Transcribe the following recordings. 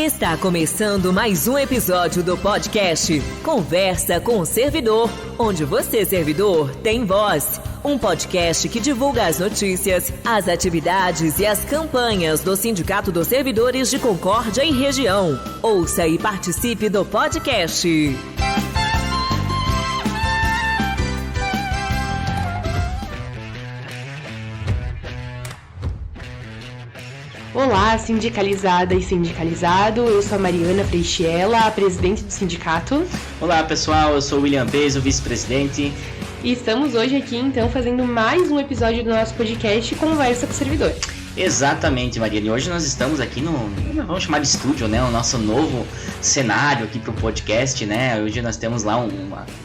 Está começando mais um episódio do podcast Conversa com o Servidor, onde você, servidor, tem voz. Um podcast que divulga as notícias, as atividades e as campanhas do Sindicato dos Servidores de Concórdia e Região. Ouça e participe do podcast. Olá, sindicalizada e sindicalizado, eu sou a Mariana Freixiela, a presidente do sindicato. Olá pessoal, eu sou o William Bez, o vice-presidente. E estamos hoje aqui então fazendo mais um episódio do nosso podcast Conversa com o Servidor. Exatamente, Mariana, e hoje nós estamos aqui vamos chamar de estúdio, né, o nosso novo cenário aqui para o podcast, né, hoje nós temos lá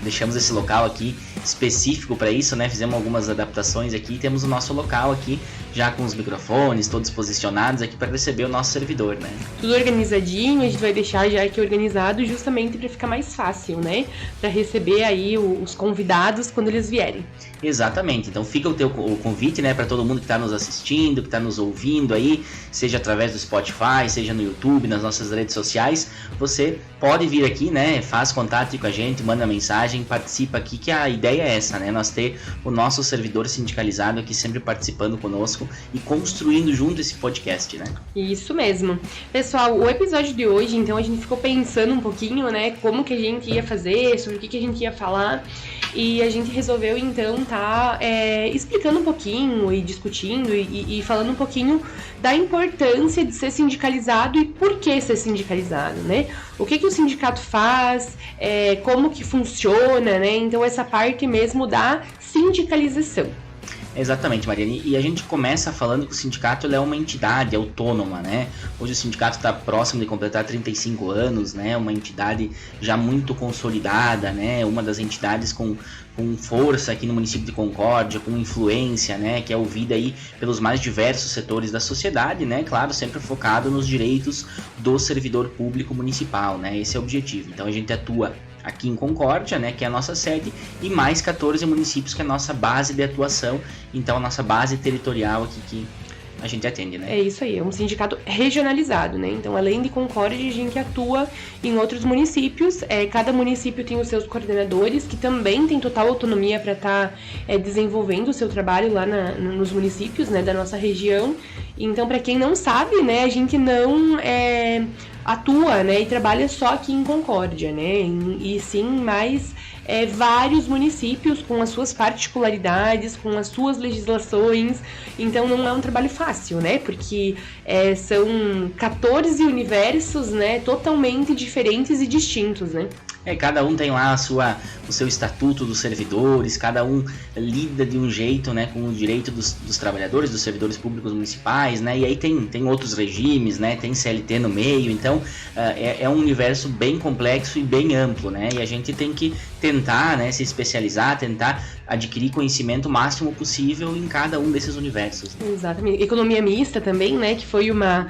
deixamos esse local aqui específico para isso, né, fizemos algumas adaptações aqui e temos o nosso local aqui já com os microfones todos posicionados aqui para receber o nosso servidor, né. Tudo organizadinho, a gente vai deixar já aqui organizado justamente para ficar mais fácil, né, para receber aí os convidados quando eles vierem. Exatamente, então fica o convite, né, para todo mundo que está nos assistindo, que está nos ouvindo aí, seja através do Spotify, seja no YouTube, nas nossas redes sociais, você pode vir aqui, né, faz contato com a gente, manda mensagem, participa aqui, que a ideia é essa, né, nós ter o nosso servidor sindicalizado aqui sempre participando conosco e construindo junto esse podcast, né. Isso mesmo. Pessoal, o episódio de hoje, então, a gente ficou pensando um pouquinho, né, como que a gente ia fazer, sobre o que a gente ia falar, e a gente resolveu, então, explicando um pouquinho e discutindo e falando um pouquinho da importância de ser sindicalizado e por que ser sindicalizado, né? O que o sindicato faz, como que funciona, né? Então, essa parte mesmo da sindicalização. Exatamente, Mariana, e a gente começa falando que o sindicato é uma entidade autônoma, né? Hoje o sindicato está próximo de completar 35 anos, né? Uma entidade já muito consolidada, né? Uma das entidades com força aqui no município de Concórdia, com influência, né? Que é ouvida aí pelos mais diversos setores da sociedade, né? Claro, sempre focado nos direitos do servidor público municipal, né? Esse é o objetivo. Então a gente atua aqui em Concórdia, né, que é a nossa sede, e mais 14 municípios que é a nossa base de atuação, então a nossa base territorial aqui que a gente atende, né? É isso aí, é um sindicato regionalizado, né? Então, além de Concórdia, a gente atua em outros municípios, cada município tem os seus coordenadores, que também tem total autonomia para estar desenvolvendo o seu trabalho lá nos municípios, né, da nossa região. Então, para quem não sabe, né, a gente não atua, né, e trabalha só aqui em Concórdia, né, e sim mais vários municípios com as suas particularidades, com as suas legislações. Então não é um trabalho fácil, né, porque são 14 universos, né, totalmente diferentes e distintos, né. Cada um tem lá o seu estatuto dos servidores, cada um lida de um jeito, né, com o direito dos trabalhadores, dos servidores públicos municipais, né, e aí tem outros regimes, né, tem CLT no meio, então é um universo bem complexo e bem amplo, né, e a gente tem que tentar, né, se especializar, tentar adquirir conhecimento o máximo possível em cada um desses universos. Exatamente. Economia mista também, né, que foi uma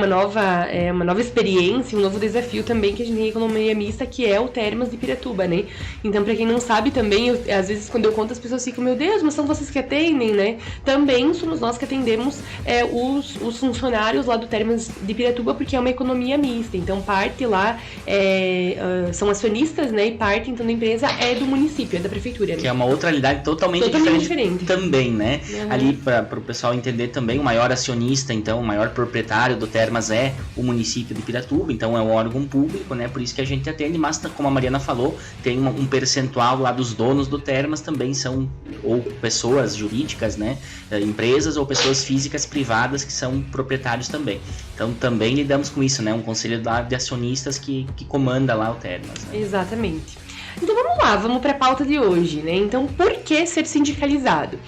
nova experiência, um novo desafio também que a gente tem em economia mista, que é o Termas de Piratuba, né? Então, pra quem não sabe também, às vezes quando eu conto as pessoas ficam, meu Deus, mas são vocês que atendem, né? Também somos nós que atendemos os funcionários lá do Termas de Piratuba, porque é uma economia mista. Então, parte lá são acionistas, né? E parte, então, da empresa é do município, é da prefeitura, né? Que é uma outra realidade totalmente diferente também, né? Uhum. Ali, para o pessoal entender também, o maior acionista, então, o maior proprietário do Termas é o município de Piratuba, então é um órgão público, né? Por isso que a gente atende, mas como a Mariana falou, tem um percentual lá dos donos do Termas, também são ou pessoas jurídicas, né? Empresas ou pessoas físicas privadas que são proprietários também. Então também lidamos com isso, né? Um conselho de acionistas que comanda lá o Termas, né? Exatamente. Então vamos lá, vamos para a pauta de hoje, né? Então, por que ser sindicalizado?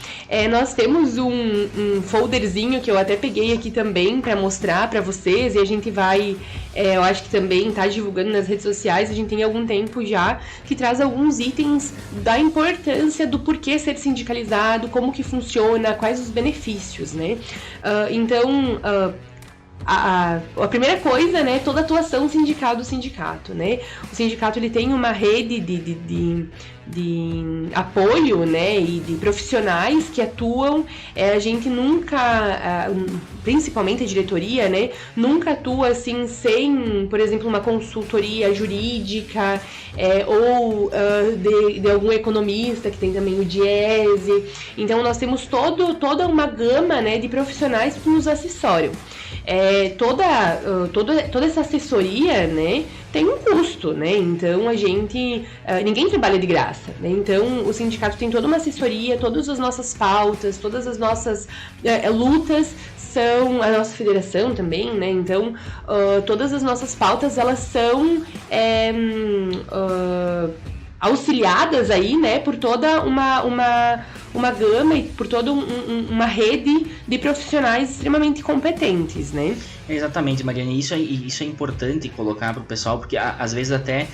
Nós temos um folderzinho que eu até peguei aqui também para mostrar para vocês, e a gente vai, eu acho que também tá divulgando nas redes sociais, a gente tem algum tempo já, que traz alguns itens da importância do porquê ser sindicalizado, como que funciona, quais os benefícios, né? a primeira coisa, né, toda atuação sindical do sindicato, né? O sindicato ele tem uma rede de apoio, né, e de profissionais que atuam. A gente nunca, principalmente a diretoria, né, nunca atua assim sem, por exemplo, uma consultoria jurídica ou de algum economista que tem também o Diese. Então nós temos toda uma gama, né, de profissionais que nos assessoram. Toda essa assessoria, né, tem um custo, né? Então a gente, ninguém trabalha de graça, né? Então o sindicato tem toda uma assessoria, todas as nossas pautas, todas as nossas lutas são, a nossa federação também, né? Então todas as nossas pautas, elas são auxiliadas aí, né, por toda uma gama e por toda uma rede de profissionais extremamente competentes, né? Exatamente, Mariane, isso é importante colocar para o pessoal, porque às vezes até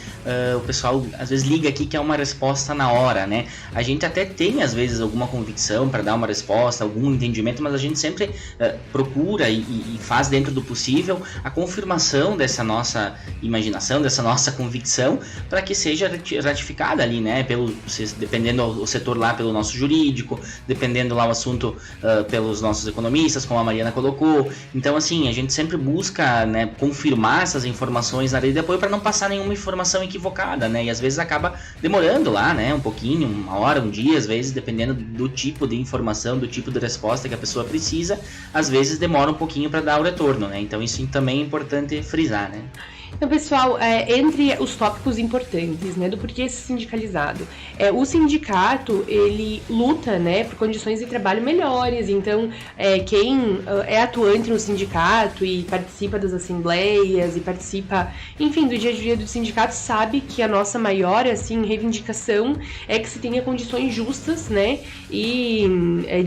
o pessoal às vezes liga aqui que é uma resposta na hora, né? A gente até tem às vezes alguma convicção para dar uma resposta, algum entendimento, mas a gente sempre procura e faz dentro do possível a confirmação dessa nossa imaginação, dessa nossa convicção, para que seja ratificada ali, né? Dependendo o setor lá pelo nosso jurídico, dependendo lá o assunto pelos nossos economistas, como a Mariana colocou. Então, assim, a gente sempre busca, né, confirmar essas informações na lei de apoio para não passar nenhuma informação equivocada, né? E às vezes acaba demorando lá, né, um pouquinho, uma hora, um dia, às vezes, dependendo do tipo de informação, do tipo de resposta que a pessoa precisa, às vezes demora um pouquinho para dar o retorno, né? Então isso também é importante frisar, né? Então, pessoal, entre os tópicos importantes, né, do porquê ser sindicalizado, o sindicato, ele luta, né, por condições de trabalho melhores. Então, quem é atuante no sindicato e participa das assembleias e participa, enfim, do dia a dia do sindicato, sabe que a nossa maior, assim, reivindicação é que se tenha condições justas, né, e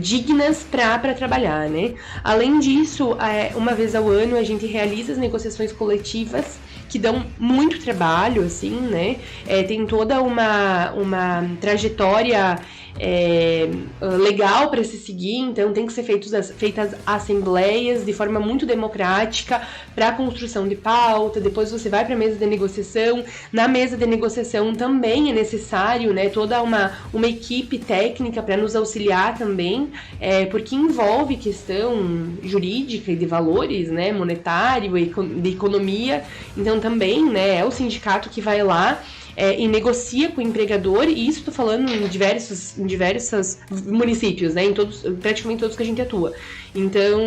dignas para trabalhar, né. Além disso, uma vez ao ano, a gente realiza as negociações coletivas, que dão muito trabalho, assim, né? Tem toda uma trajetória legal para se seguir, então tem que ser feitas assembleias de forma muito democrática para a construção de pauta. Depois você vai para a mesa de negociação. Na mesa de negociação também é necessário, né, toda uma equipe técnica para nos auxiliar também, porque envolve questão jurídica e de valores, né, monetário e de economia. Então também, né, é o sindicato que vai lá e negocia com o empregador, e isso estou falando em diversos municípios, né, praticamente todos que a gente atua. Então,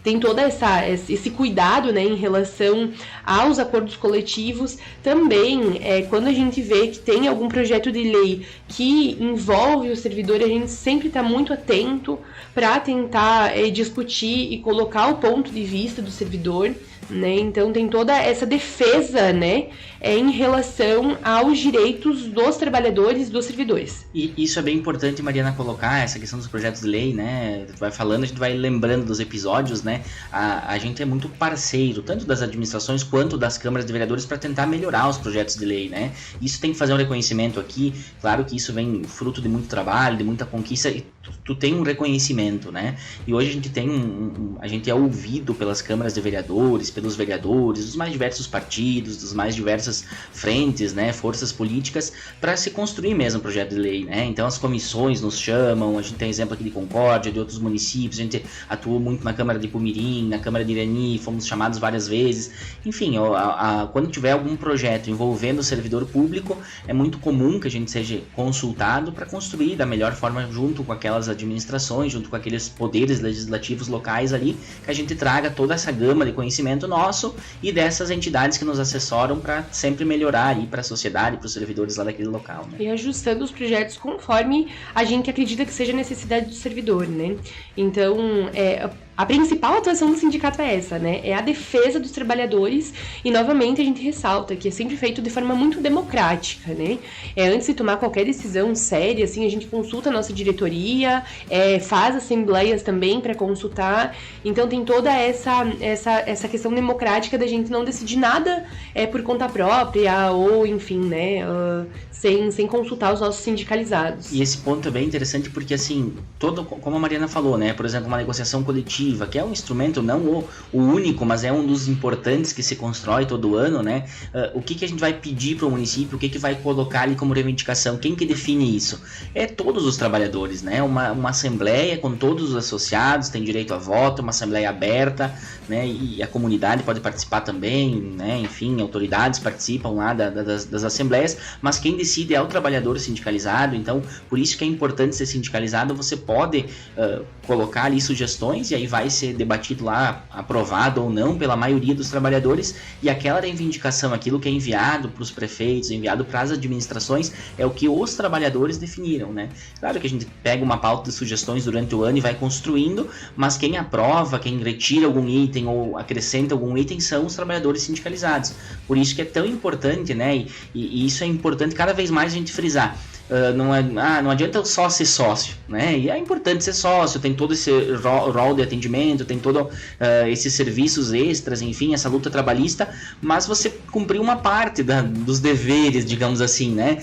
tem todo esse cuidado, né, em relação aos acordos coletivos. Também, quando a gente vê que tem algum projeto de lei que envolve o servidor, a gente sempre está muito atento para tentar discutir e colocar o ponto de vista do servidor, né? Então tem toda essa defesa, né, em relação aos direitos dos trabalhadores, dos servidores. E isso é bem importante, Mariana, colocar essa questão dos projetos de lei, né? Tu vai falando, a gente vai lembrando dos episódios, né? A gente é muito parceiro, tanto das administrações quanto das câmaras de vereadores, para tentar melhorar os projetos de lei, né? Isso tem que fazer um reconhecimento aqui. Claro que isso vem fruto de muito trabalho, de muita conquista, e tu tem um reconhecimento, né? E hoje a gente a gente é ouvido pelas câmaras de vereadores, pelos vereadores, dos mais diversos partidos, dos mais diversas frentes, né, forças políticas, para se construir mesmo um projeto de lei, né? Então as comissões nos chamam, a gente tem exemplo aqui de Concórdia, de outros municípios, a gente atuou muito na Câmara de Pumirim, na Câmara de Irani, fomos chamados várias vezes. Enfim, quando tiver algum projeto envolvendo o servidor público, é muito comum que a gente seja consultado para construir da melhor forma junto com aquelas administrações, junto com aqueles poderes legislativos locais ali, que a gente traga toda essa gama de conhecimento nosso e dessas entidades que nos assessoram para sempre melhorar aí para a sociedade, para os servidores lá daquele local, né? E ajustando os projetos conforme a gente acredita que seja a necessidade do servidor, né? Então, a principal atuação do sindicato é essa, né? É a defesa dos trabalhadores, e novamente a gente ressalta que é sempre feito de forma muito democrática, né? Antes de tomar qualquer decisão séria, assim, a gente consulta a nossa diretoria, faz assembleias também para consultar. Então tem toda essa questão democrática da gente não decidir nada por conta própria, ou enfim, né? Sem consultar os nossos sindicalizados. E esse ponto é bem interessante porque, assim, como a Mariana falou, né? Por exemplo, uma negociação coletiva legislativa, que é um instrumento não o único, mas é um dos importantes que se constrói todo ano, né? O que a gente vai pedir para o município, o que vai colocar ali como reivindicação, quem que define isso? É todos os trabalhadores, né? Uma assembleia com todos os associados, tem direito a voto, uma assembleia aberta, né? E a comunidade pode participar também, né? Enfim, autoridades participam lá das assembleias, mas quem decide é o trabalhador sindicalizado. Então, por isso que é importante ser sindicalizado. Você pode colocar ali sugestões e aí vai ser debatido lá, aprovado ou não pela maioria dos trabalhadores, e aquela reivindicação, aquilo que é enviado para os prefeitos, enviado para as administrações, é o que os trabalhadores definiram, né? Claro que a gente pega uma pauta de sugestões durante o ano e vai construindo, mas quem aprova, quem retira algum item ou acrescenta algum item são os trabalhadores sindicalizados. Por isso que é tão importante, né? E isso é importante cada vez mais a gente frisar. Não adianta só ser sócio, né? E é importante ser sócio, tem todo esse rol de atendimento, tem todos esses serviços extras, enfim, essa luta trabalhista, mas você cumpriu uma parte dos deveres, digamos assim, né?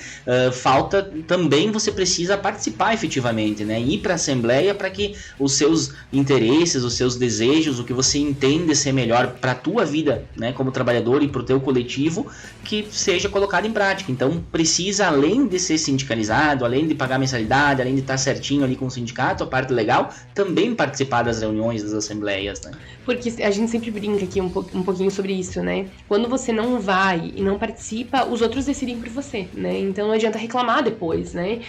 Falta também, você precisa participar efetivamente, né? Ir para a assembleia para que os seus interesses, os seus desejos, o que você entende ser melhor para a tua vida, né, como trabalhador e para o teu coletivo, que seja colocado em prática. Então precisa, além de ser sindicalizado, além de pagar mensalidade, além de estar certinho ali com o sindicato, a parte legal, também participar das reuniões, das assembleias, né? Porque a gente sempre brinca aqui um pouquinho sobre isso, né? Quando você não vai e não participa, os outros decidem por você, né? Então não adianta reclamar depois, né?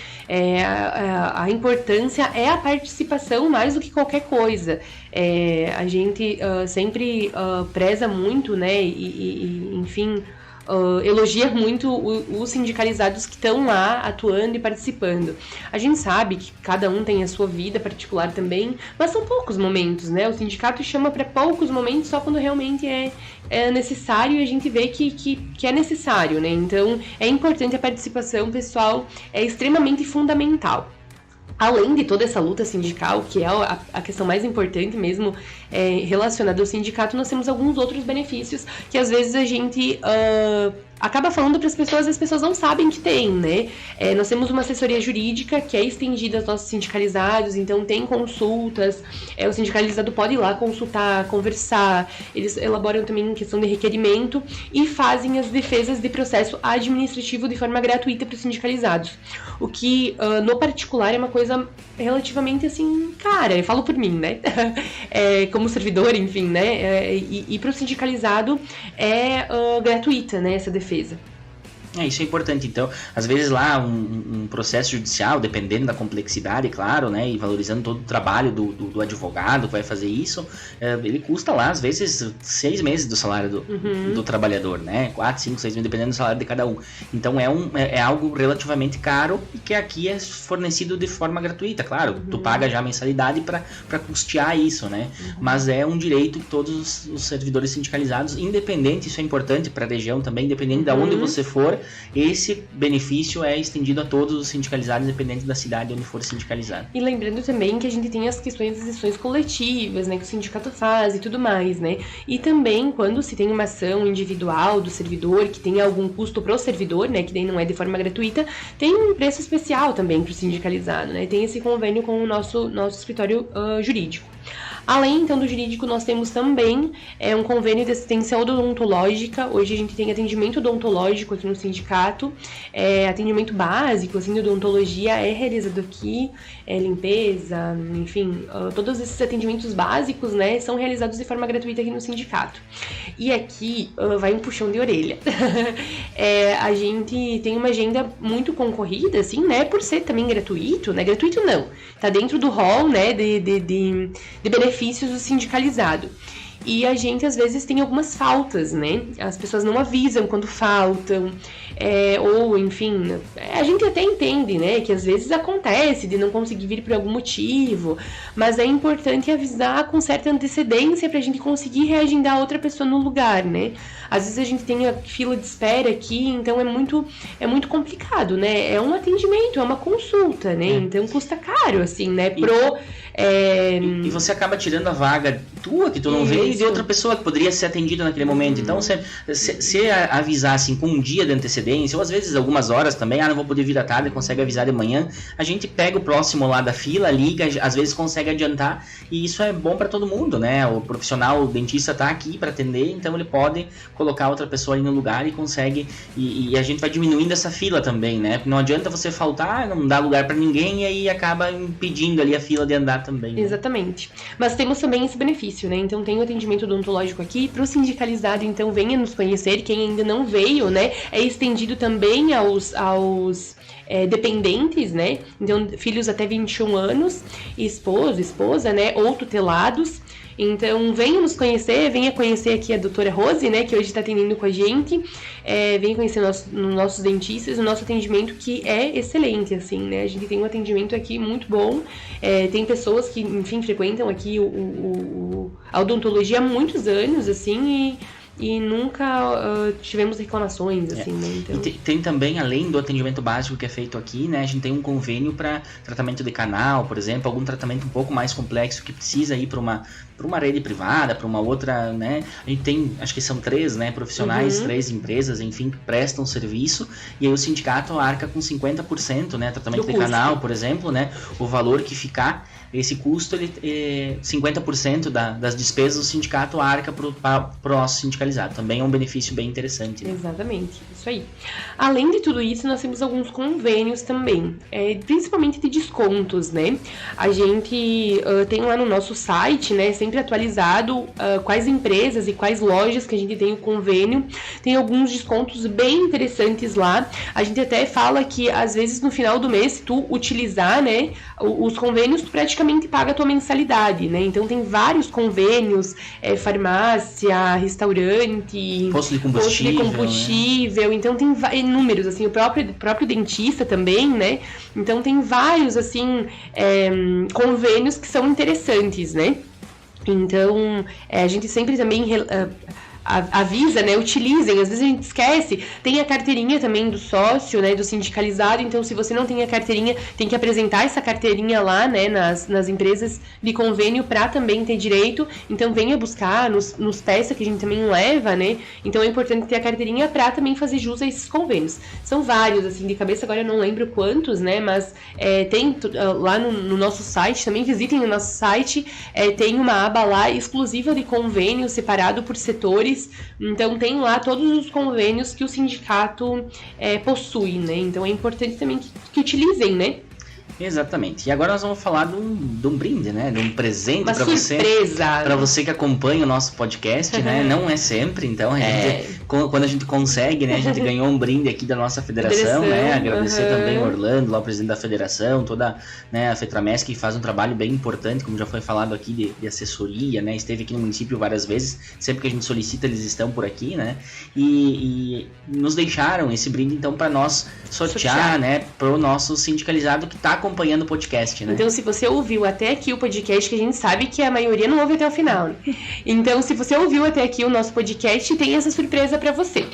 A importância é a participação mais do que qualquer coisa. A gente sempre preza muito, né? Enfim... elogia muito os sindicalizados que estão lá atuando e participando. A gente sabe que cada um tem a sua vida particular também, mas são poucos momentos, né? O sindicato chama para poucos momentos só quando realmente é necessário, e a gente vê que é necessário, né? Então é importante a participação, pessoal, é extremamente fundamental. Além de toda essa luta sindical, que é a questão mais importante mesmo relacionada ao sindicato, nós temos alguns outros benefícios que às vezes a gente acaba falando para as pessoas e as pessoas não sabem que tem, né? Nós temos uma assessoria jurídica que é estendida aos nossos sindicalizados, então tem consultas, o sindicalizado pode ir lá consultar, conversar, eles elaboram também questão de requerimento e fazem as defesas de processo administrativo de forma gratuita para os sindicalizados. O que, no particular, é uma coisa relativamente assim, cara, eu falo por mim, né? Como servidor, enfim, né? E para o sindicalizado é gratuita, né, essa defesa. Isso é importante. Então, às vezes lá um processo judicial, dependendo da complexidade, claro, né, e valorizando todo o trabalho do advogado que vai fazer isso, ele custa lá, às vezes, 6 meses do salário do trabalhador, né, 4, 5, 6 meses, dependendo do salário de cada um. Então é algo relativamente caro e que aqui é fornecido de forma gratuita, claro, tu paga já a mensalidade para custear isso, né, mas é um direito que todos os servidores sindicalizados, independente, isso é importante para a região também, independente de onde você for, esse benefício é estendido a todos os sindicalizados, independente da cidade onde for sindicalizado. E lembrando também que a gente tem as questões das ações coletivas, né, que o sindicato faz e tudo mais, né? E também quando se tem uma ação individual do servidor, que tem algum custo pro servidor, né, que daí não é de forma gratuita, tem um preço especial também pro sindicalizado, né? Tem esse convênio com o nosso escritório jurídico. Além, então, do jurídico, nós temos também um convênio de assistência odontológica. Hoje a gente tem atendimento odontológico aqui no sindicato, atendimento básico, assim, de odontologia é realizado aqui, limpeza, enfim, todos esses atendimentos básicos, né, são realizados de forma gratuita aqui no sindicato. E aqui vai um puxão de orelha. A gente tem uma agenda muito concorrida, assim, né, por ser também gratuito, né, gratuito não, tá dentro do rol, né, de benefícios do sindicalizado. E a gente, às vezes, tem algumas faltas, né? As pessoas não avisam quando faltam, ou, enfim, a gente até entende, né? Que às vezes acontece de não conseguir vir por algum motivo, mas é importante avisar com certa antecedência pra gente conseguir reagendar outra pessoa no lugar, né? Às vezes a gente tem a fila de espera aqui, então é muito complicado, né? É um atendimento, é uma consulta, né? Então custa caro, assim, né? E você acaba tirando a vaga tua, que tu não veio, de outra pessoa que poderia ser atendida naquele momento. Então, se avisar assim, com um dia de antecedência, antecedência, ou às vezes algumas horas também, não vou poder vir à tarde, consegue avisar de manhã, a gente pega o próximo lá da fila, liga, às vezes consegue adiantar, e isso é bom para todo mundo, né? O profissional, o dentista tá aqui para atender, então ele pode colocar outra pessoa ali no lugar e consegue, e a gente vai diminuindo essa fila também, né? Não adianta você faltar, não dá lugar para ninguém, e aí acaba impedindo ali a fila de andar também. Né? Exatamente. Mas temos também esse benefício, né? Então tem o atendimento odontológico aqui, para o sindicalizado, então venha nos conhecer, quem ainda não veio, né? É estendido também aos dependentes, né? Então, filhos até 21 anos, esposa, né? Ou tutelados. Então, venha nos conhecer, venha conhecer aqui a doutora Rose, né? Que hoje está atendendo com a gente. Venha conhecer nossos dentistas, o nosso atendimento que é excelente, assim, né? A gente tem um atendimento aqui muito bom. Tem pessoas que, enfim, frequentam aqui a odontologia há muitos anos, assim, e nunca tivemos reclamações, assim, né? Então... E tem também, além do atendimento básico que é feito aqui, né? A gente tem um convênio para tratamento de canal, por exemplo, algum tratamento um pouco mais complexo que precisa ir para uma rede privada, para uma outra, né? A gente tem, acho que são 3, né, profissionais, 3 empresas, enfim, que prestam serviço, e aí o sindicato arca com 50%, né? Tratamento de canal, por exemplo, né? O valor que ficar, esse custo, 50% das despesas do sindicato arca para o nosso sindicalizado. Também é um benefício bem interessante. Né? Exatamente, isso aí. Além de tudo isso, nós temos alguns convênios também, principalmente de descontos, né? A gente tem lá no nosso site, né, sempre atualizado quais empresas e quais lojas que a gente tem o convênio. Tem alguns descontos bem interessantes lá. A gente até fala que, às vezes, no final do mês, se tu utilizar, né, os convênios, tu praticamente paga a tua mensalidade, né? Então tem vários convênios, farmácia, restaurante, posto de combustível, né? Então tem inúmeros, assim, o próprio dentista também, né? Então tem vários, assim, convênios que são interessantes, né? Então a gente sempre também avisa, né, utilizem, às vezes a gente esquece, tem a carteirinha também do sócio, né, do sindicalizado, então se você não tem a carteirinha, tem que apresentar essa carteirinha lá, né, nas empresas de convênio para também ter direito, então venha buscar nos peças que a gente também leva, né, então é importante ter a carteirinha para também fazer jus a esses convênios. São vários, assim, de cabeça agora eu não lembro quantos, né, mas tem lá no nosso site, também visitem o nosso site, tem uma aba lá exclusiva de convênio, separado por setores. Então tem lá todos os convênios que o sindicato possui, né? Então é importante também que utilizem, né? Exatamente. E agora nós vamos falar de um brinde, né? De um presente para você. Para você que acompanha o nosso podcast, né? Não é sempre, então quando a gente consegue, né? A gente ganhou um brinde aqui da nossa federação, né? Agradecer também o Orlando, lá o presidente da federação, toda, né, a FETRAMES, que faz um trabalho bem importante, como já foi falado aqui, de assessoria, né? Esteve aqui no município várias vezes, sempre que a gente solicita eles estão por aqui, né? E nos deixaram esse brinde então para nós sortear, né? Para o nosso sindicalizado que está acompanhando o podcast, né? Então, se você ouviu até aqui o podcast, que a gente sabe que a maioria não ouve até o final, né? Então, se você ouviu até aqui o nosso podcast, tem essa surpresa pra você.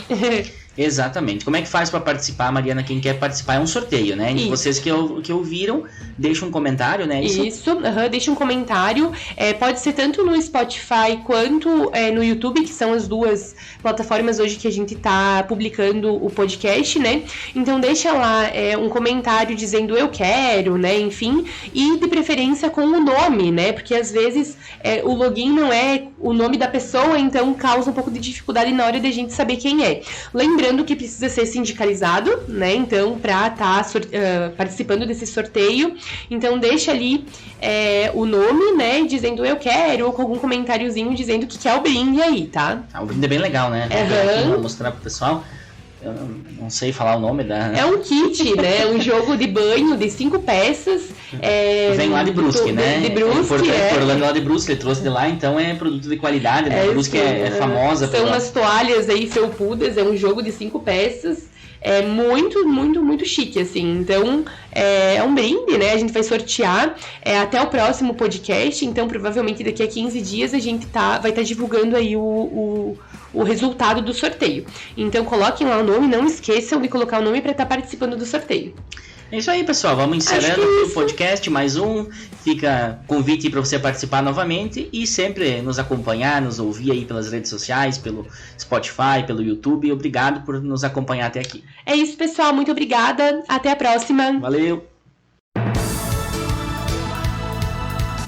Exatamente. Como é que faz para participar, Mariana? Quem quer participar é um sorteio, né? E vocês que ouviram, deixa um comentário, né? Isso, deixa um comentário. Pode ser tanto no Spotify quanto no YouTube, que são as duas plataformas hoje que a gente tá publicando o podcast, né? Então deixa lá um comentário dizendo eu quero, né? Enfim, e de preferência com o nome, né? Porque às vezes o login não é o nome da pessoa, então causa um pouco de dificuldade na hora de a gente saber quem é. Lembrando que precisa ser sindicalizado, né? Então, para estar participando desse sorteio, então deixa ali o nome, né? Dizendo eu quero, ou com algum comentáriozinho dizendo que quer o brinde aí, tá? O brinde é bem legal, né? Vou mostrar pro pessoal. Eu não sei falar o nome da... É um kit, né? Um jogo de banho de 5 peças. Vem lá de Brusque, né? De Brusque, Orlando lá de Brusque, ele trouxe de lá, então é produto de qualidade, né? Brusque é famosa. São umas toalhas aí felpudas, é um jogo de 5 peças. É muito, muito, muito chique, assim. Então, é um brinde, né? A gente vai sortear até o próximo podcast. Então, provavelmente daqui a 15 dias a gente vai estar divulgando aí o resultado do sorteio. Então, coloquem lá o nome, não esqueçam de colocar o nome para estar participando do sorteio. É isso aí, pessoal. Vamos encerrando o podcast, mais um. Fica convite para você participar novamente e sempre nos acompanhar, nos ouvir aí pelas redes sociais, pelo Spotify, pelo YouTube. Obrigado por nos acompanhar até aqui. É isso, pessoal. Muito obrigada. Até a próxima. Valeu!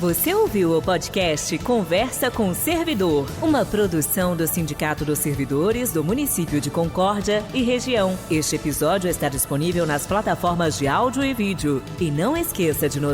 Você ouviu o podcast Conversa com o Servidor, uma produção do Sindicato dos Servidores do município de Concórdia e região. Este episódio está disponível nas plataformas de áudio e vídeo. E não esqueça de nos